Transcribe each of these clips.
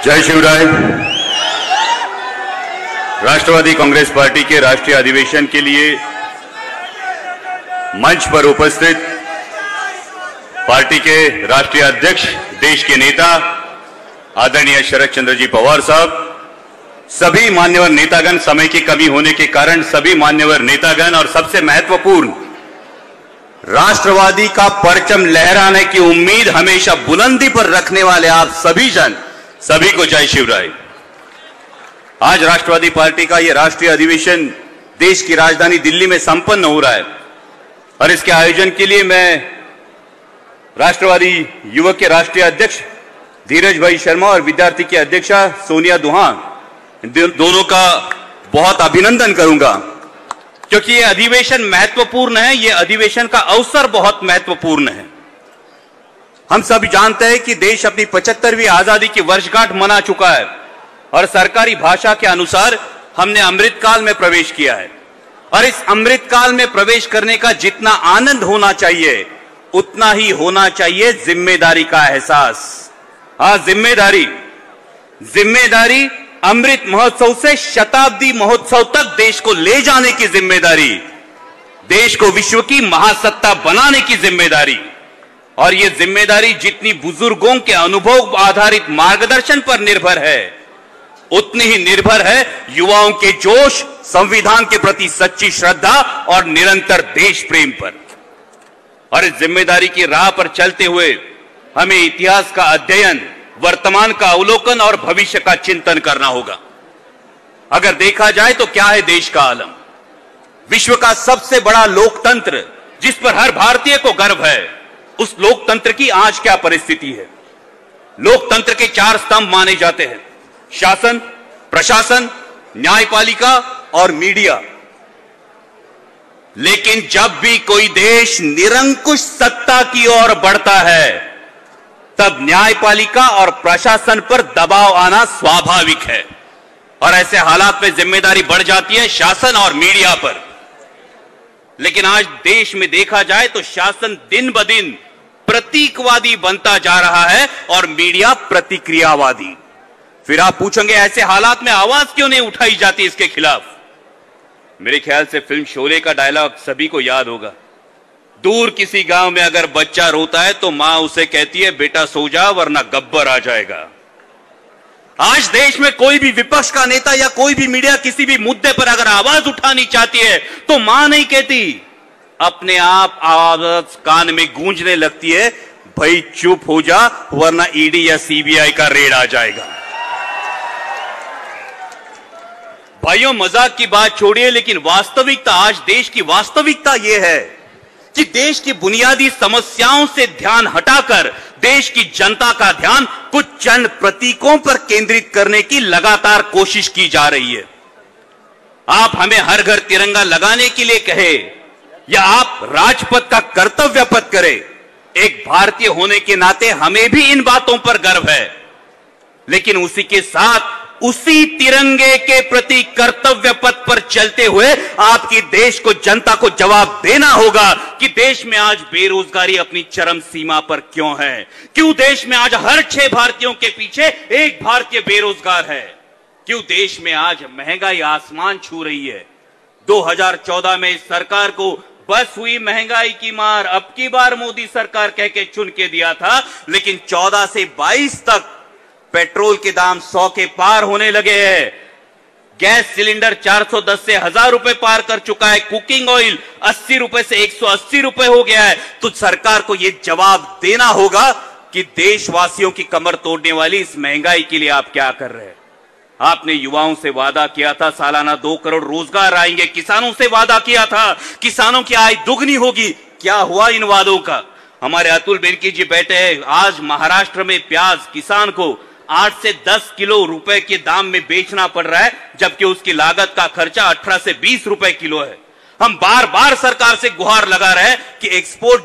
जय शिवराय। राष्ट्रवादी कांग्रेस पार्टी के राष्ट्रीय अधिवेशन के लिए मंच पर उपस्थित पार्टी के राष्ट्रीय अध्यक्ष, देश के नेता आदरणीय शरद चंद्र जी पवार साहब, सभी मान्यवर नेतागण, समय की कमी होने के कारण सभी मान्यवर नेतागण और सबसे महत्वपूर्ण राष्ट्रवादी का परचम लहराने की उम्मीद हमेशा बुलंदी पर रखने वाले आप सभी जन, सभी को जय शिवराय। आज राष्ट्रवादी पार्टी का यह राष्ट्रीय अधिवेशन देश की राजधानी दिल्ली में संपन्न हो रहा है और इसके आयोजन के लिए मैं राष्ट्रवादी युवक के राष्ट्रीय अध्यक्ष धीरज भाई शर्मा और विद्यार्थी की अध्यक्षा सोनिया दुहान, दोनों का बहुत अभिनंदन करूंगा, क्योंकि यह अधिवेशन महत्वपूर्ण है। यह अधिवेशन का अवसर बहुत महत्वपूर्ण है। हम सभी जानते हैं कि देश अपनी 75वीं आजादी की वर्षगांठ मना चुका है और सरकारी भाषा के अनुसार हमने अमृतकाल में प्रवेश किया है और इस अमृतकाल में प्रवेश करने का जितना आनंद होना चाहिए उतना ही होना चाहिए जिम्मेदारी का एहसास। हाँ, जिम्मेदारी अमृत महोत्सव से शताब्दी महोत्सव तक देश को ले जाने की जिम्मेदारी, देश को विश्व की महासत्ता बनाने की जिम्मेदारी, और यह जिम्मेदारी जितनी बुजुर्गों के अनुभव आधारित मार्गदर्शन पर निर्भर है उतनी ही निर्भर है युवाओं के जोश, संविधान के प्रति सच्ची श्रद्धा और निरंतर देश प्रेम पर। और इस जिम्मेदारी की राह पर चलते हुए हमें इतिहास का अध्ययन, वर्तमान का अवलोकन और भविष्य का चिंतन करना होगा। अगर देखा जाए तो क्या है देश का आलम? विश्व का सबसे बड़ा लोकतंत्र जिस पर हर भारतीय को गर्व है, उस लोकतंत्र की आज क्या परिस्थिति है? लोकतंत्र के 4 स्तंभ माने जाते हैं: शासन, प्रशासन, न्यायपालिका और मीडिया। लेकिन जब भी कोई देश निरंकुश सत्ता की ओर बढ़ता है तब न्यायपालिका और प्रशासन पर दबाव आना स्वाभाविक है और ऐसे हालात में जिम्मेदारी बढ़ जाती है शासन और मीडिया पर। लेकिन आज देश में देखा जाए तो शासन दिन ब दिन प्रतीकवादी बनता जा रहा है और मीडिया प्रतिक्रियावादी। फिर आप पूछेंगे ऐसे हालात में आवाज क्यों नहीं उठाई जाती इसके खिलाफ? मेरे ख्याल से फिल्म शोले का डायलॉग सभी को याद होगा। दूर किसी गांव में अगर बच्चा रोता है तो मां उसे कहती है, बेटा सो जा वरना गब्बर आ जाएगा। आज देश में कोई भी विपक्ष का नेता या कोई भी मीडिया किसी भी मुद्दे पर अगर आवाज उठानी चाहती है तो मां नहीं कहती, अपने आप आवाज कान में गूंजने लगती है, भाई चुप हो जा वरना ईडी या सीबीआई का रेड आ जाएगा। भाइयों, मजाक की बात छोड़िए, लेकिन वास्तविकता, आज देश की वास्तविकता यह है कि देश की बुनियादी समस्याओं से ध्यान हटाकर देश की जनता का ध्यान कुछ चंद प्रतीकों पर केंद्रित करने की लगातार कोशिश की जा रही है। आप हमें हर घर तिरंगा लगाने के लिए कहे या आप राजपथ का कर्तव्य पथ करें, एक भारतीय होने के नाते हमें भी इन बातों पर गर्व है। लेकिन उसी के साथ उसी तिरंगे के प्रति कर्तव्य पथ पर चलते हुए आपकी देश को, जनता को जवाब देना होगा कि देश में आज बेरोजगारी अपनी चरम सीमा पर क्यों है, क्यों देश में आज हर 6 भारतीयों के पीछे एक भारतीय बेरोजगार है, क्यों देश में आज महंगाई आसमान छू रही है। 2014 में इस सरकार को बस हुई महंगाई की मार, अब की बार मोदी सरकार कह के चुन के दिया था, लेकिन 14 से 22 तक पेट्रोल के दाम 100 के पार होने लगे हैं। गैस सिलेंडर 410 से 1000 रुपए पार कर चुका है। कुकिंग ऑयल 80 रुपए से 180 रुपए हो गया है। तो सरकार को यह जवाब देना होगा कि देशवासियों की कमर तोड़ने वाली इस महंगाई के लिए आप क्या कर रहे हैं। आपने युवाओं से वादा किया था सालाना 2 करोड़ रोजगार आएंगे, किसानों से वादा किया था किसानों की आय दुगनी होगी। क्या हुआ इन वादों का? हमारे अतुल बेनकी जी बैठे हैं, आज महाराष्ट्र में प्याज किसान को 8 से 10 किलो रुपए के दाम में बेचना पड़ रहा है, जबकि उसकी लागत का खर्चा 18 से 20 रुपए किलो है। हम बार बार सरकार से गुहार लगा रहे हैं कि एक्सपोर्ट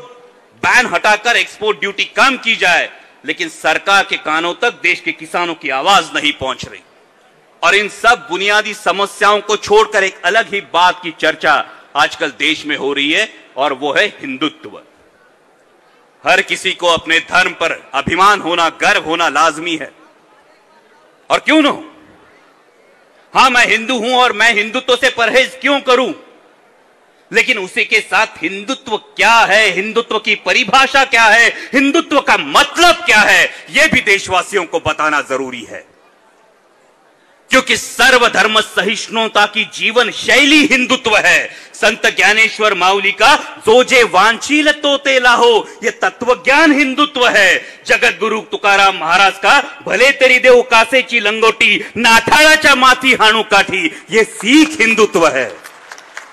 बैन हटाकर एक्सपोर्ट ड्यूटी कम की जाए, लेकिन सरकार के कानों तक देश के किसानों की आवाज नहीं पहुंच रही। और इन सब बुनियादी समस्याओं को छोड़कर एक अलग ही बात की चर्चा आजकल देश में हो रही है, और वो है हिंदुत्व। हर किसी को अपने धर्म पर अभिमान होना, गर्व होना लाजमी है। और क्यों न हो? हां, मैं हिंदू हूं और मैं हिंदुत्व से परहेज क्यों करूं, लेकिन उसी के साथ हिंदुत्व क्या है, हिंदुत्व की परिभाषा क्या है, हिंदुत्व का मतलब क्या है, यह भी देशवासियों को बताना जरूरी है। क्योंकि सर्वधर्म सहिष्णुता की जीवन शैली हिंदुत्व है। संत ज्ञानेश्वर माऊली का जोजे वांछील तोते लाहो, यह तत्वज्ञान हिंदुत्व है। जगत गुरु तुकाराम महाराज का भले तेरी देव कासेची लंगोटी, नाठाळाच्या माथी हाणू काठी, यह सीख हिंदुत्व है।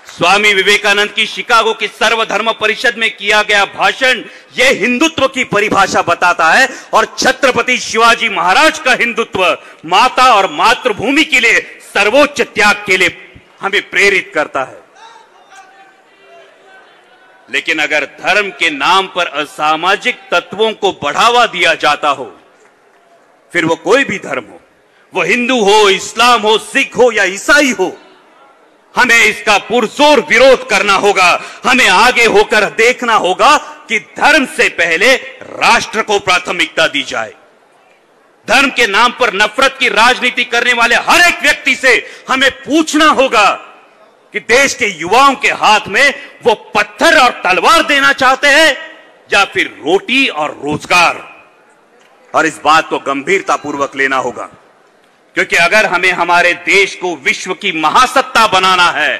स्वामी विवेकानंद की शिकागो की सर्वधर्म परिषद में किया गया भाषण यह हिंदुत्व की परिभाषा बताता है। और छत्रपति शिवाजी महाराज का हिंदुत्व माता और मातृभूमि के लिए सर्वोच्च त्याग के लिए हमें प्रेरित करता है। लेकिन अगर धर्म के नाम पर असामाजिक तत्वों को बढ़ावा दिया जाता हो, फिर वो कोई भी धर्म हो, वो हिंदू हो, इस्लाम हो, सिख हो या ईसाई हो, हमें इसका पुरजोर विरोध करना होगा। हमें आगे होकर देखना होगा कि धर्म से पहले राष्ट्र को प्राथमिकता दी जाए। धर्म के नाम पर नफरत की राजनीति करने वाले हर एक व्यक्ति से हमें पूछना होगा कि देश के युवाओं के हाथ में वो पत्थर और तलवार देना चाहते हैं या फिर रोटी और रोजगार। और इस बात को गंभीरतापूर्वक लेना होगा, क्योंकि अगर हमें हमारे देश को विश्व की महासत्ता बनाना है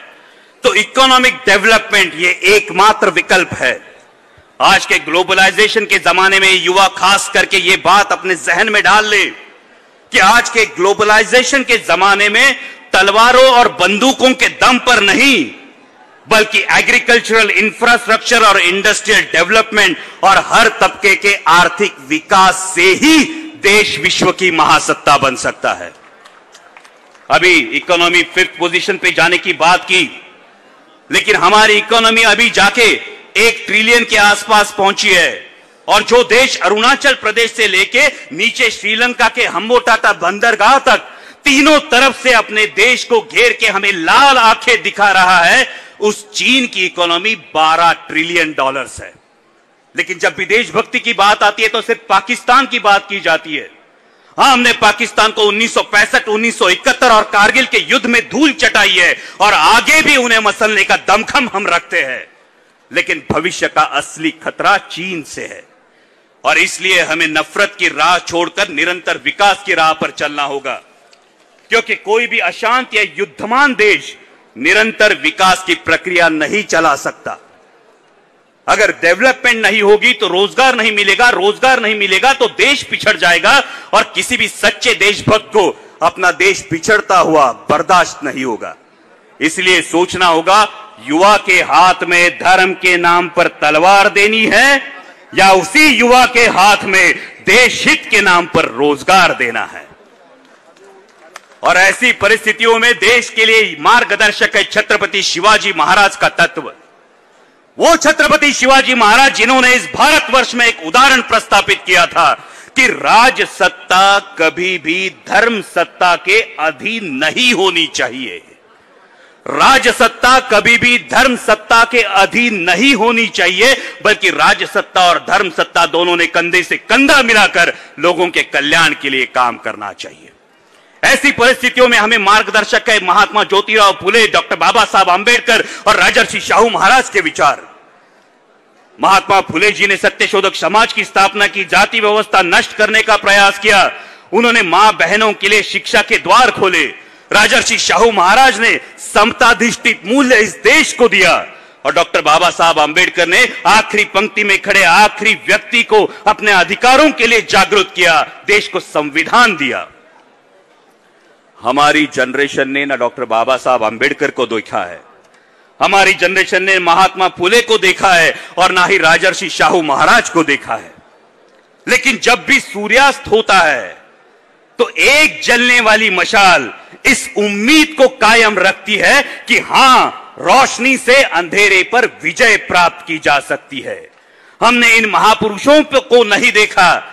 तो इकोनॉमिक डेवलपमेंट ये एकमात्र विकल्प है। आज के ग्लोबलाइजेशन के जमाने में युवा खास करके ये बात अपने जहन में डाल ले कि आज के ग्लोबलाइजेशन के जमाने में तलवारों और बंदूकों के दम पर नहीं, बल्कि एग्रीकल्चरल इंफ्रास्ट्रक्चर और इंडस्ट्रियल डेवलपमेंट और हर तबके के आर्थिक विकास से ही देश विश्व की महासत्ता बन सकता है। अभी इकोनॉमी 5th पोजीशन पे जाने की बात की, लेकिन हमारी इकोनॉमी अभी जाके 1 ट्रिलियन के आसपास पहुंची है। और जो देश अरुणाचल प्रदेश से लेके नीचे श्रीलंका के हम्बोटाटा बंदरगाह तक तीनों तरफ से अपने देश को घेर के हमें लाल आंखें दिखा रहा है, उस चीन की इकोनॉमी $12 ट्रिलियन है। लेकिन जब भी देशभक्ति की बात आती है तो सिर्फ पाकिस्तान की बात की जाती है। हां, हमने पाकिस्तान को 1965, 1971 और कारगिल के युद्ध में धूल चटाई है और आगे भी उन्हें मसलने का दमखम हम रखते हैं। लेकिन भविष्य का असली खतरा चीन से है और इसलिए हमें नफरत की राह छोड़कर निरंतर विकास की राह पर चलना होगा, क्योंकि कोई भी अशांत या युद्धमान देश निरंतर विकास की प्रक्रिया नहीं चला सकता। अगर डेवलपमेंट नहीं होगी तो रोजगार नहीं मिलेगा, रोजगार नहीं मिलेगा तो देश पिछड़ जाएगा और किसी भी सच्चे देशभक्त को अपना देश पिछड़ता हुआ बर्दाश्त नहीं होगा। इसलिए सोचना होगा, युवा के हाथ में धर्म के नाम पर तलवार देनी है या उसी युवा के हाथ में देश हित के नाम पर रोजगार देना है। और ऐसी परिस्थितियों में देश के लिए मार्गदर्शक है छत्रपति शिवाजी महाराज का तत्व। वो छत्रपति शिवाजी महाराज जिन्होंने इस भारतवर्ष में एक उदाहरण प्रस्तापित किया था कि राज सत्ता कभी भी धर्म सत्ता के अधीन नहीं होनी चाहिए। राज सत्ता कभी भी धर्म सत्ता के अधीन नहीं होनी चाहिए, बल्कि राज सत्ता और धर्म सत्ता दोनों ने कंधे से कंधा मिलाकर लोगों के कल्याण के लिए काम करना चाहिए। ऐसी परिस्थितियों में हमें मार्गदर्शक है महात्मा ज्योतिराव फुले, डॉक्टर बाबा साहब आंबेडकर और राजर्षि शाहू महाराज के विचार। महात्मा फुले जी ने सत्यशोधक समाज की स्थापना की, जाति व्यवस्था नष्ट करने का प्रयास किया। उन्होंने मां बहनों के लिए शिक्षा के द्वार खोले। राजर्षि शाहू महाराज ने समताधिष्ठित मूल्य इस देश को दिया और डॉक्टर बाबा साहब आंबेडकर ने आखिरी पंक्ति में खड़े आखिरी व्यक्ति को अपने अधिकारों के लिए जागरूक किया, देश को संविधान दिया। हमारी जनरेशन ने ना डॉक्टर बाबा साहब आंबेडकर को देखा है, हमारी जनरेशन ने महात्मा फुले को देखा है और ना ही राजर्षि शाहू महाराज को देखा है। लेकिन जब भी सूर्यास्त होता है तो एक जलने वाली मशाल इस उम्मीद को कायम रखती है कि हां, रोशनी से अंधेरे पर विजय प्राप्त की जा सकती है। हमने इन महापुरुषों को नहीं देखा,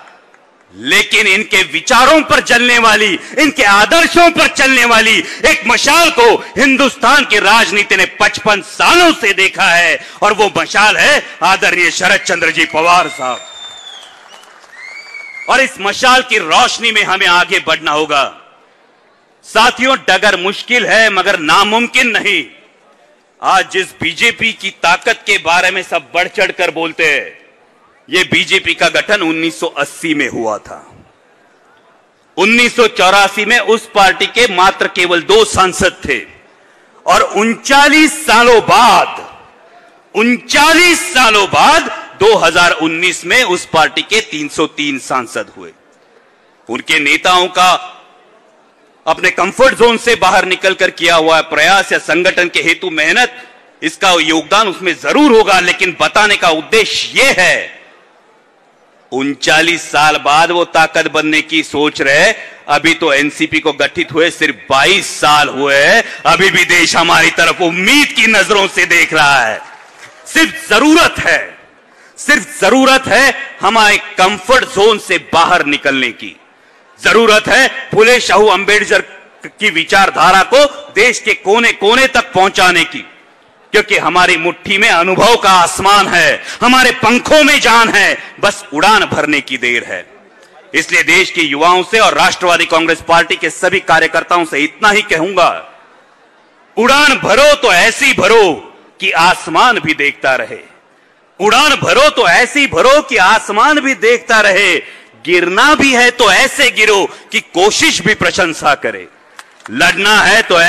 लेकिन इनके विचारों पर जलने वाली, इनके आदर्शों पर चलने वाली एक मशाल को हिंदुस्तान की राजनीति ने 55 सालों से देखा है और वो मशाल है आदरणीय शरद चंद्र जी पवार साहब। और इस मशाल की रोशनी में हमें आगे बढ़ना होगा। साथियों, डगर मुश्किल है मगर नामुमकिन नहीं। आज जिस बीजेपी की ताकत के बारे में सब बढ़ चढ़कर बोलते हैं, यह बीजेपी का गठन 1980 में हुआ था। 1984 में उस पार्टी के मात्र केवल 2 सांसद थे और 39 सालों बाद 2019 में उस पार्टी के 303 सांसद हुए। उनके नेताओं का अपने कंफर्ट जोन से बाहर निकलकर किया हुआ प्रयास या संगठन के हेतु मेहनत, इसका योगदान उसमें जरूर होगा, लेकिन बताने का उद्देश्य यह है 39 साल बाद वो ताकत बनने की सोच रहे। अभी तो एनसीपी को गठित हुए सिर्फ 22 साल हुए हैं, अभी भी देश हमारी तरफ उम्मीद की नजरों से देख रहा है। सिर्फ जरूरत है हमारे कंफर्ट जोन से बाहर निकलने की। जरूरत है फुले शाहू अंबेडकर की विचारधारा को देश के कोने कोने तक पहुंचाने की, क्योंकि हमारी मुट्ठी में अनुभव का आसमान है, हमारे पंखों में जान है, बस उड़ान भरने की देर है। इसलिए देश के युवाओं से और राष्ट्रवादी कांग्रेस पार्टी के सभी कार्यकर्ताओं से इतना ही कहूंगा, उड़ान भरो तो ऐसी भरो कि आसमान भी देखता रहे। उड़ान भरो तो ऐसी भरो कि आसमान भी देखता रहे। गिरना भी है तो ऐसे गिरो कि कोशिश भी प्रशंसा करे। लड़ना है तो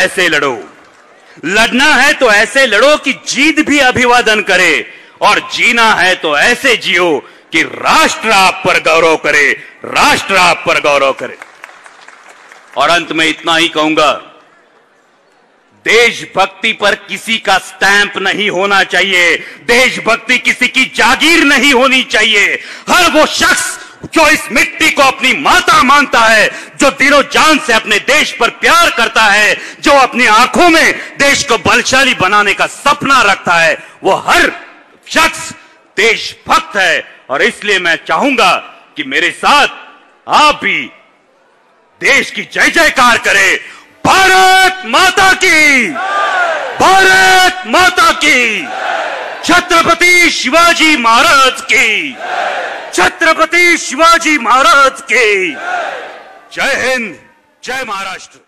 ऐसे लड़ो कि जीत भी अभिवादन करे, और जीना है तो ऐसे जियो कि राष्ट्र आप पर गौरव करे। और अंत में इतना ही कहूंगा, देशभक्ति पर किसी का स्टैंप नहीं होना चाहिए, देशभक्ति किसी की जागीर नहीं होनी चाहिए। हर वो शख्स जो इस मिट्टी को अपनी माता मानता है, जो दिलो जान से अपने देश पर प्यार करता है, जो अपनी आंखों में देश को बलशाली बनाने का सपना रखता है, वो हर शख्स देशभक्त है। और इसलिए मैं चाहूंगा कि मेरे साथ आप भी देश की जय जयकार करें। भारत माता की, भारत माता की, छत्रपति शिवाजी महाराज की, छत्रपति शिवाजी महाराज की। जय हिंद, जय महाराष्ट्र।